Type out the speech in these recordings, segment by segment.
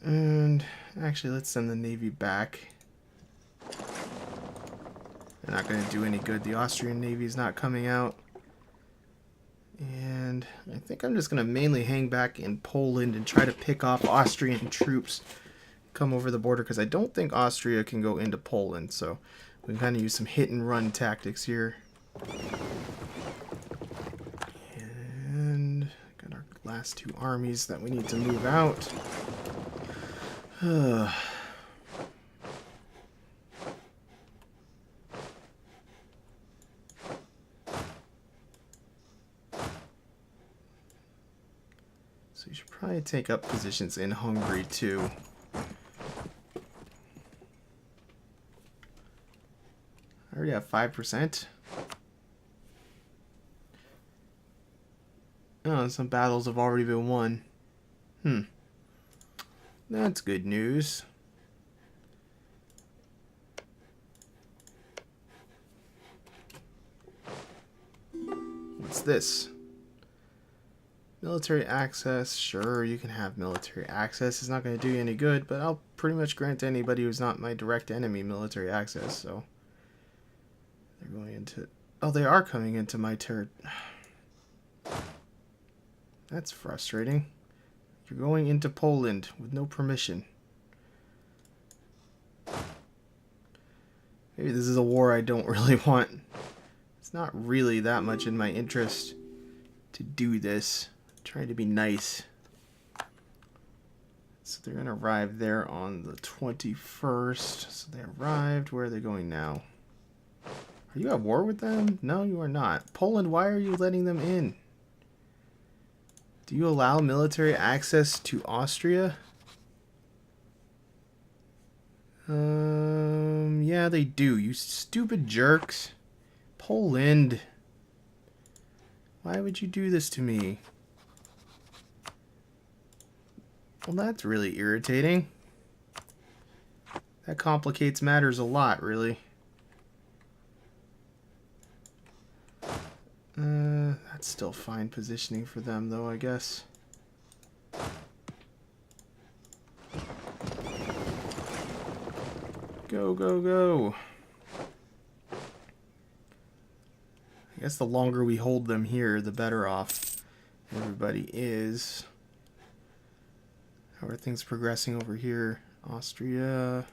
And actually, let's send the Navy back. They're not going to do any good. The Austrian Navy is not coming out. And I think I'm just going to mainly hang back in Poland and try to pick off Austrian troops come over the border, because I don't think Austria can go into Poland. So we can kind of use some hit and run tactics here. And got our last two armies that we need to move out. So you should probably take up positions in Hungary too. I already have 5%. Oh, some battles have already been won. That's good news. What's this? Military access. Sure, you can have military access. It's not going to do you any good, but I'll pretty much grant anybody who's not my direct enemy military access, so... They're going into... Oh, they are coming into my turret. That's frustrating. You're going into Poland with no permission. Maybe this is a war I don't really want. It's not really that much in my interest to do this. I'm trying to be nice. So they're going to arrive there on the 21st. So they arrived. Where are they going now? Are you at war with them? No, you are not. Poland, why are you letting them in? Do you allow military access to Austria? Yeah, they do. You stupid jerks. Poland. Why would you do this to me? Well, that's really irritating. That complicates matters a lot, really. That's still fine positioning for them, though, I guess. Go, go, go. I guess the longer we hold them here, the better off everybody is. How are things progressing over here? Austria.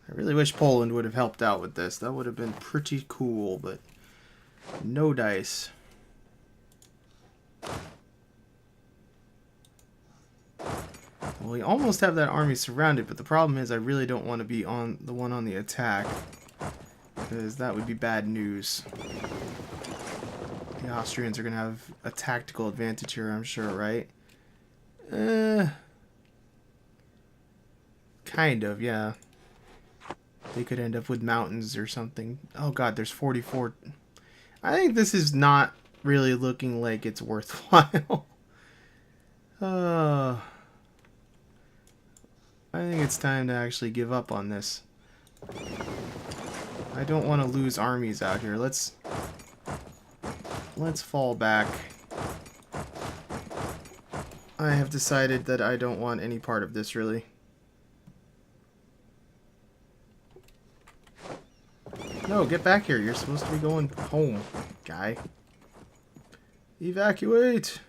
I really wish Poland would have helped out with this. That would have been pretty cool, but no dice. Well, we almost have that army surrounded, but the problem is I really don't want to be on the one on the attack, because that would be bad news. The Austrians are going to have a tactical advantage here, I'm sure, right? Kind of, yeah. They could end up with mountains or something. Oh god, there's 44. I think this is not really looking like it's worthwhile. I think it's time to actually give up on this. I don't want to lose armies out here. Let's fall back. I have decided that I don't want any part of this, really. No, get back here. You're supposed to be going home, guy. Evacuate!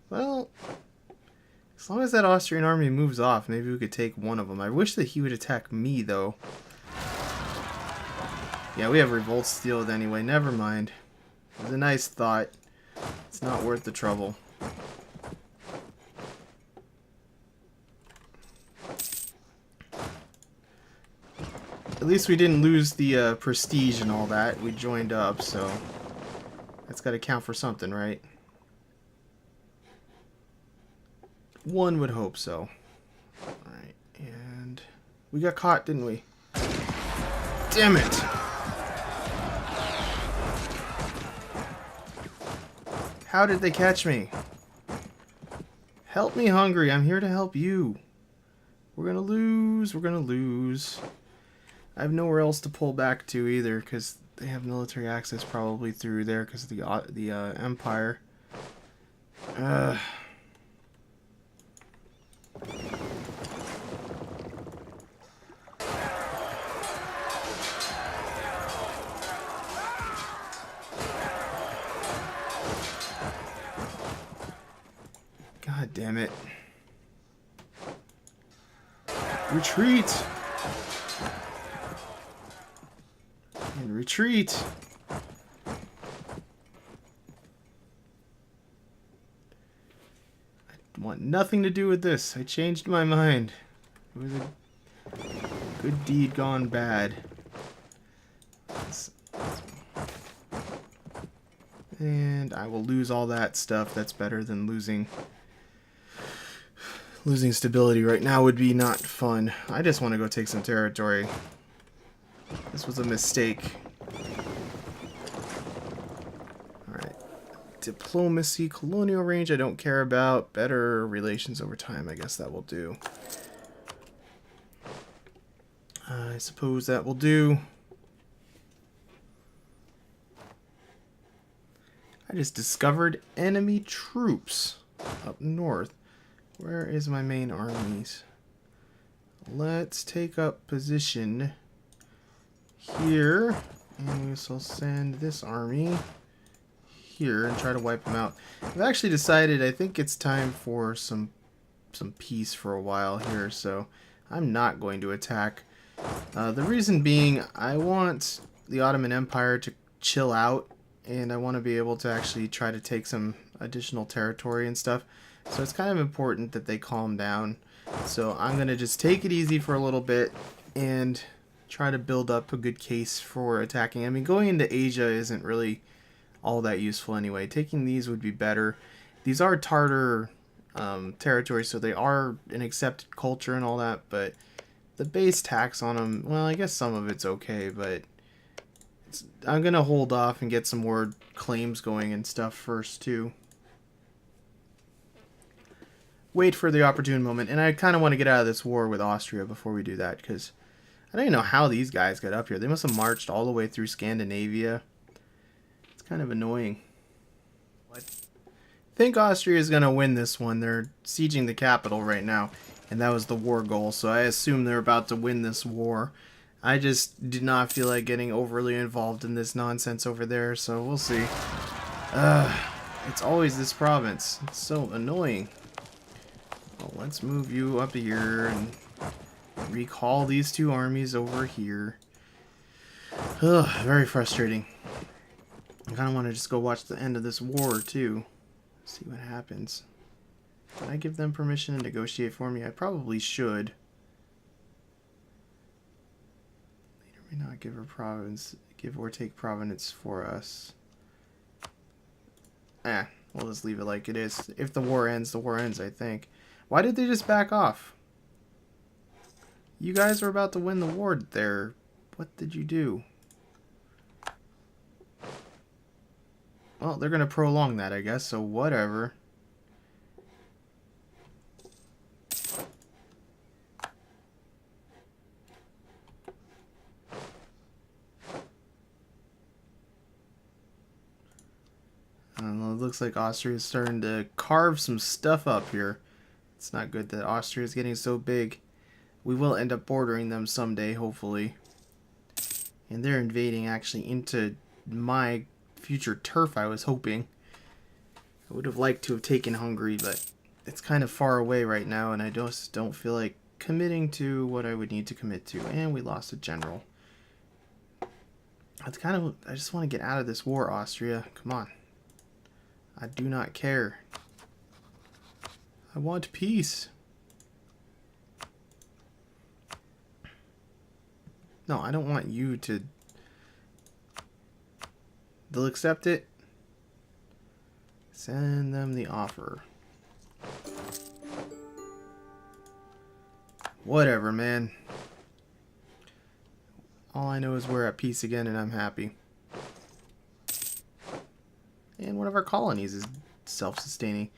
Well, as long as that Austrian army moves off, maybe we could take one of them. I wish that he would attack me, though. Yeah, we have revolt steeled anyway. Never mind. It was a nice thought. It's not worth the trouble. At least we didn't lose the prestige and all that. We joined up, so that's got to count for something, right? One would hope so. Alright, and we got caught, didn't we? Damn it! How did they catch me? Help me, Hungary. I'm here to help you. We're gonna lose. We're gonna lose. I have nowhere else to pull back to either, because They have military access probably through there because of the Empire. God damn it. Retreat! And retreat! I want nothing to do with this. I changed my mind. It was a good deed gone bad. And I will lose all that stuff. That's better than losing stability right now would be not fun. I just want to go take some territory. This was a mistake. Alright. Diplomacy, colonial range I don't care about. Better relations over time, I guess that will do. I suppose that will do. I just discovered enemy troops up north. Where is my main armies? Let's take up position here. And we shall send this army here and try to wipe them out. I've actually decided I think it's time for some peace for a while here, so I'm not going to attack. The reason being, I want the Ottoman Empire to chill out, and I want to be able to actually try to take some additional territory and stuff. So it's kind of important that they calm down. So I'm going to just take it easy for a little bit and try to build up a good case for attacking. I mean, going into Asia isn't really all that useful anyway. Taking these would be better. These are Tartar territories, so they are an accepted culture and all that, but the base tax on them, well, I guess some of it's okay, but I'm going to hold off and get some more claims going and stuff first, too. Wait for the opportune moment, and I kind of want to get out of this war with Austria before we do that, because I don't even know how these guys got up here. They must have marched all the way through Scandinavia. It's kind of annoying. I think Austria is going to win this one. They're sieging the capital right now, and that was the war goal, so I assume they're about to win this war. I just did not feel like getting overly involved in this nonsense over there, so we'll see. It's always this province. It's so annoying. Well, let's move you up here and recall these two armies over here. Ugh, very frustrating. I kind of want to just go watch the end of this war, too. See what happens. Can I give them permission to negotiate for me? I probably should. Later may not give her province, give or take province for us. We'll just leave it like it is. If the war ends, I think. Why did they just back off? You guys are about to win the war there. What did you do? Well, they're going to prolong that, I guess, so whatever. I don't know, it looks like Austria is starting to carve some stuff up here. It's not good that Austria is getting so big. We will end up bordering them someday, hopefully. And they're invading actually into my future turf, I was hoping. I would have liked to have taken Hungary, but it's kind of far away right now, and I just don't feel like committing to what I would need to commit to. And we lost a general. I just want to get out of this war, Austria. Come on. I do not care. I want peace. No, I don't want you to... They'll accept it. Send them the offer. Whatever, man. All I know is we're at peace again and I'm happy. And one of our colonies is self-sustaining.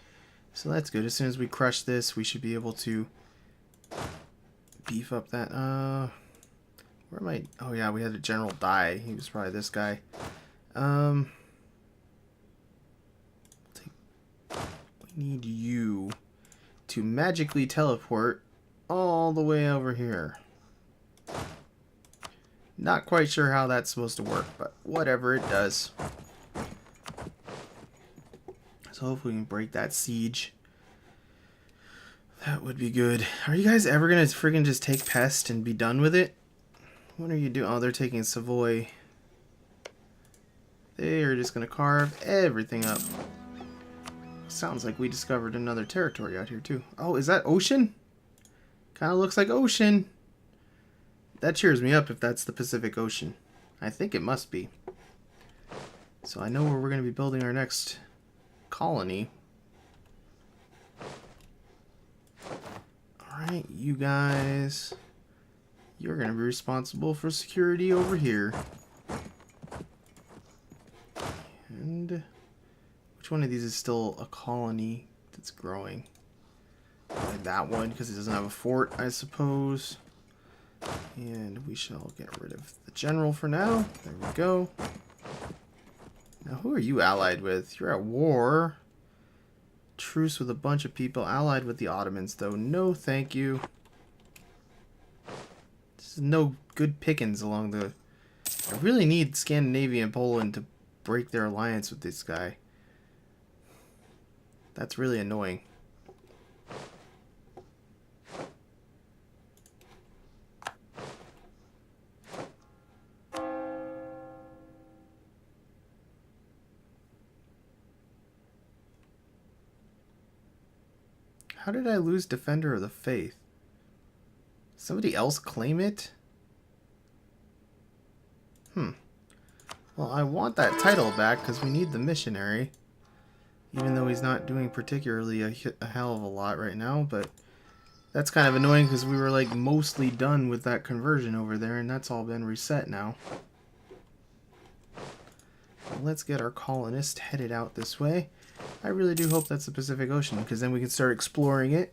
So that's good. As soon as we crush this, we should be able to beef up that. Where am I? Oh yeah, we had a general die. He was probably this guy. We need you to magically teleport all the way over here. Not quite sure how that's supposed to work, but whatever, it does. So hopefully we can break that siege. That would be good. Are you guys ever gonna friggin' just take Pest and be done with it? What are you doing? Oh, they're taking Savoy. They are just gonna carve everything up. Sounds like we discovered another territory out here too. Oh, is that ocean? Kind of looks like ocean. That cheers me up if that's the Pacific Ocean. I think it must be. So I know where we're going to be building our next colony. Alright, you guys. You're going to be responsible for security over here. And which one of these is still a colony that's growing? Like that one, because it doesn't have a fort, I suppose. And we shall get rid of the general for now. There we go. Now, who are you allied with? You're at war. Truce with a bunch of people. Allied with the Ottomans, though. No, thank you. This is no good pickings along the... I really need Scandinavia and Poland to break their alliance with this guy. That's really annoying. How did I lose Defender of the Faith? Somebody else claim it? Well, I want that title back because we need the missionary. Even though he's not doing particularly a hell of a lot right now, but that's kind of annoying because we were like mostly done with that conversion over there, and that's all been reset now. Let's get our colonist headed out this way. I really do hope that's the Pacific Ocean, because then we can start exploring it,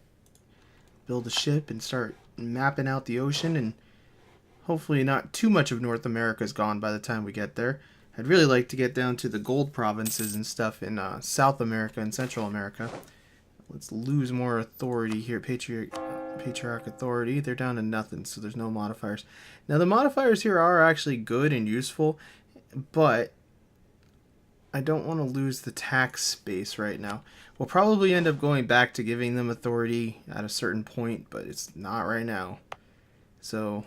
build a ship, and start mapping out the ocean, and hopefully not too much of North America is gone by the time we get there. I'd really like to get down to the gold provinces and stuff in South America and Central America. Let's lose more authority here. Patriarch authority. They're down to nothing, so there's no modifiers. Now, the modifiers here are actually good and useful, but I don't want to lose the tax space right now. We'll probably end up going back to giving them authority at a certain point, but it's not right now. So...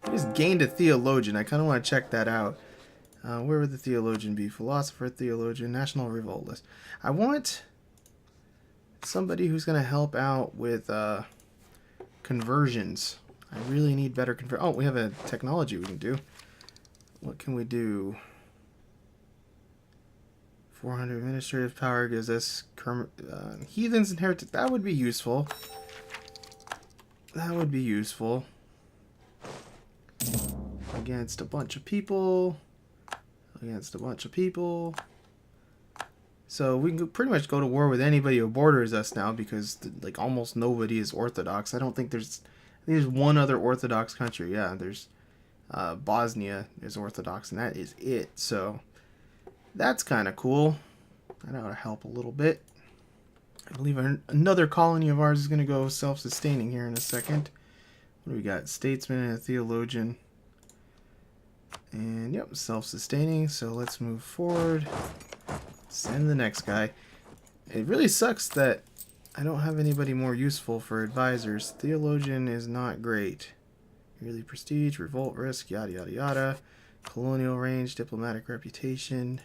I just gained a theologian. I kind of want to check that out. Where would the theologian be? Philosopher, theologian, national revolt list. I want somebody who's going to help out with conversions. I really need better Oh, we have a technology we can do. What can we do? 400 administrative power gives us heathens and heretics. That would be useful. That would be useful. Against a bunch of people. Against a bunch of people. So we can pretty much go to war with anybody who borders us now, because like almost nobody is Orthodox. I think there's one other Orthodox country. Yeah, there's Bosnia is Orthodox, and that is it. So that's kind of cool. That ought to help a little bit. I believe another colony of ours is going to go self-sustaining here in a second. What do we got? Statesman and a theologian. And yep, self-sustaining. So let's move forward. Send the next guy. It really sucks that I don't have anybody more useful for advisors. Theologian is not great. Yearly prestige, revolt risk, yada yada yada. Colonial range, diplomatic reputation.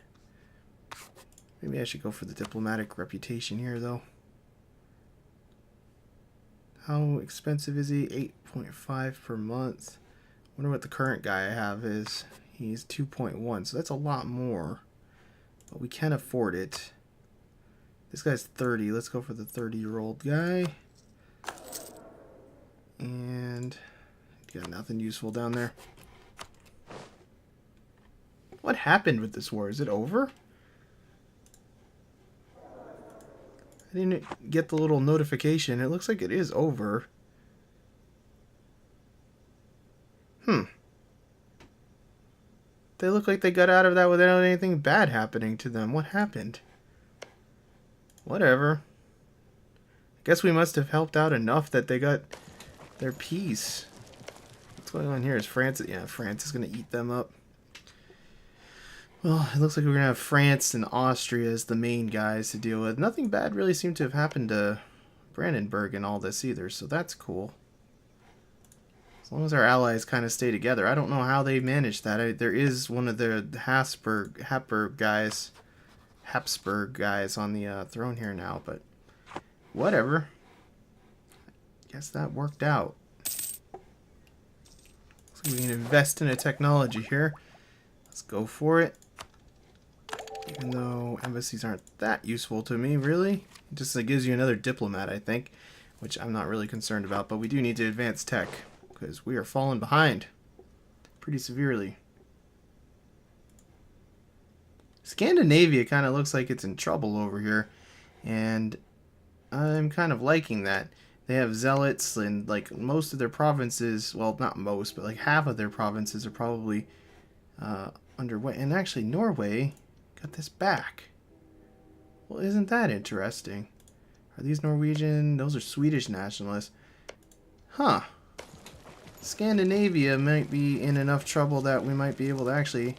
Maybe I should go for the diplomatic reputation here, though. How expensive is he? 8.5 per month. Wonder what the current guy I have is. He's 2.1, so that's a lot more. But we can afford it. This guy's 30. Let's go for the 30-year-old guy. And Got nothing useful down there. What happened with this war? Is it over? I didn't get the little notification. It looks like it is over. They look like they got out of that without anything bad happening to them. What happened? Whatever. I guess we must have helped out enough that they got their peace. What's going on here? Is France... Yeah, France is going to eat them up. Well, it looks like we're going to have France and Austria as the main guys to deal with. Nothing bad really seemed to have happened to Brandenburg and all this either, so that's cool. As long as our allies kind of stay together. I don't know how they managed that. There is one of the Habsburg guys on the throne here now, but whatever. Guess that worked out. Looks like we can invest in a technology here. Let's go for it. Even though embassies aren't that useful to me, really. It just gives you another diplomat, I think, which I'm not really concerned about, but we do need to advance tech. Because we are falling behind pretty severely. Scandinavia kind of looks like it's in trouble over here. And I'm kind of liking that. They have zealots and like most of their provinces, well not most, but like half of their provinces are probably underway. And actually Norway got this back. Well, isn't that interesting? Are these Norwegian? Those are Swedish nationalists. Huh. Scandinavia might be in enough trouble that we might be able to actually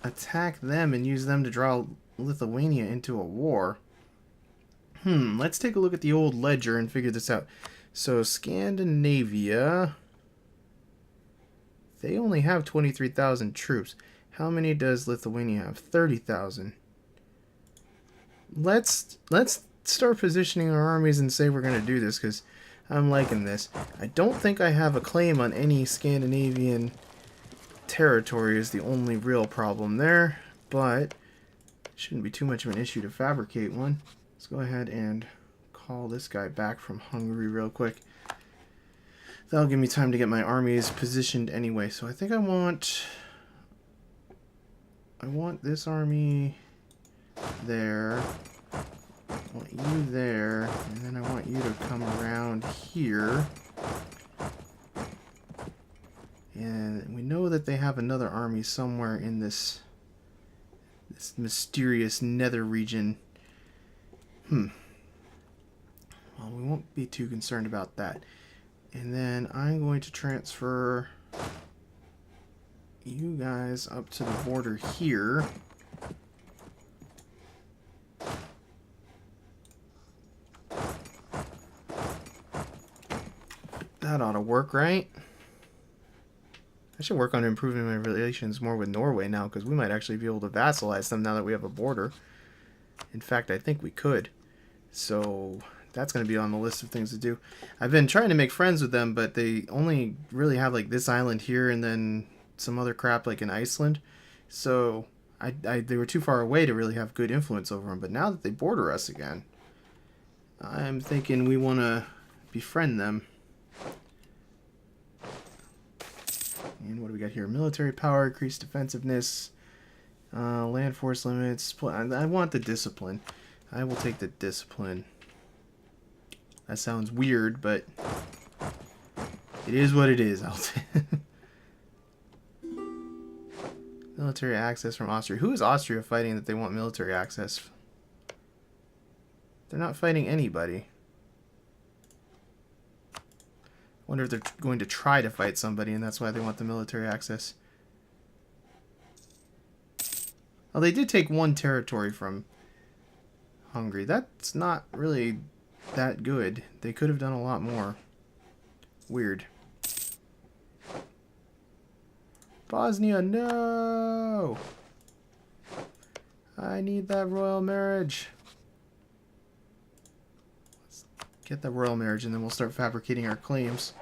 attack them and use them to draw Lithuania into a war. Let's take a look at the old ledger and figure this out. So Scandinavia, they only have 23,000 troops. How many does Lithuania have? 30,000. Let's start positioning our armies and say we're going to do this because I'm liking this. I don't think I have a claim on any Scandinavian territory is the only real problem there, but it shouldn't be too much of an issue to fabricate one. Let's go ahead and call this guy back from Hungary real quick. That'll give me time to get my armies positioned anyway. So I think I want this army there. I want you there, and then I want you to come around here. And we know that they have another army somewhere in this mysterious nether region. Well, we won't be too concerned about that. And then I'm going to transfer you guys up to the border here. That ought to work, right? I should work on improving my relations more with Norway now, because we might actually be able to vassalize them now that we have a border. In fact, I think we could. So that's going to be on the list of things to do. I've been trying to make friends with them, but they only really have like this island here and then some other crap like in Iceland. So they were too far away to really have good influence over them. But now that they border us again, I'm thinking we want to befriend them. And what do we got here? Military power, increased defensiveness, land force limits. I want the discipline. I will take the discipline. That sounds weird, but it is what it is. I'll take military access from Austria. Who is Austria fighting that they want military access? They're not fighting anybody. Wonder if they're going to try to fight somebody, and that's why they want the military access. Oh, they did take one territory from Hungary. That's not really that good. They could have done a lot more. Weird. Bosnia, no! I need that royal marriage. Let's get the royal marriage, and then we'll start fabricating our claims.